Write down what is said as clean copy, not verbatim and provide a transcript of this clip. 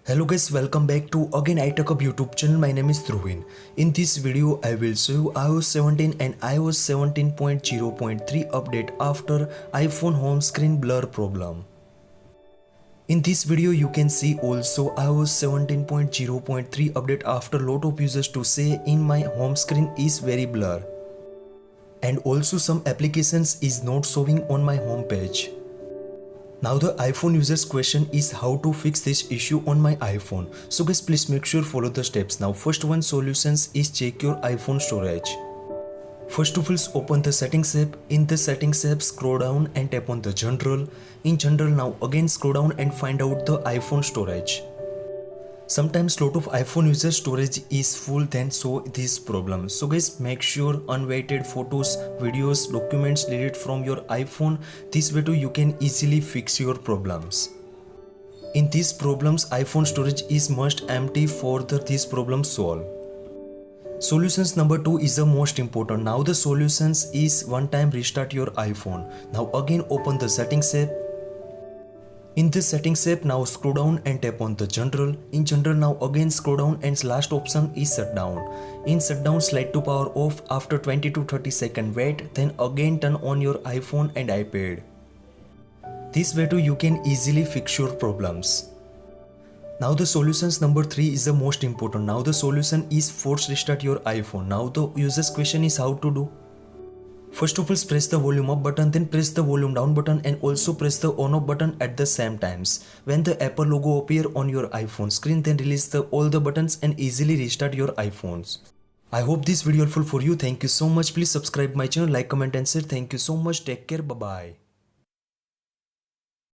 Hello guys, welcome back to again iTechHub YouTube channel. My name is Dhruvin. In this video, I will show you iOS 17 and iOS 17.0.3 update after iPhone home screen blur problem. In this video, you can see also iOS 17.0.3 update after lot of users to say in my home screen is very blur. And also some applications is not showing on my home page. Now the iPhone users question is how to fix this issue on my iPhone. So guys, please make sure follow the steps. Now first one solutions is check your iPhone storage. First of all, open the settings app. In the settings app, scroll down and tap on the general. In general, now again scroll down and find out the iPhone storage. Sometimes lot of iPhone user storage is full, then show this problem. So guys, make sure unweighted photos, videos, documents deleted from your iPhone. This way too you can easily fix your problems. In these problems, iPhone storage is must empty for this problem solve. Solutions number 2 is the most important. Now the solutions is one time restart your iPhone. Now again open the settings app. In this settings app, now scroll down and tap on the general. In general, now again scroll down and last option is shutdown. In shutdown, slide to power off. After 20 to 30 seconds wait, then again turn on your iPhone and iPad. This way too you can easily fix your problems. Now the solutions number 3 is the most important. Now the solution is force restart your iPhone. Now the user's question is how to do. First of all, press the volume up button, then press the volume down button and also press the on off button at the same times. When the Apple logo appear on your iPhone screen, then release all the buttons and easily restart your iPhones. I hope this video helpful for you. Thank you so much. Please subscribe my channel, like, comment and share. Thank you so much. Take care. Bye bye.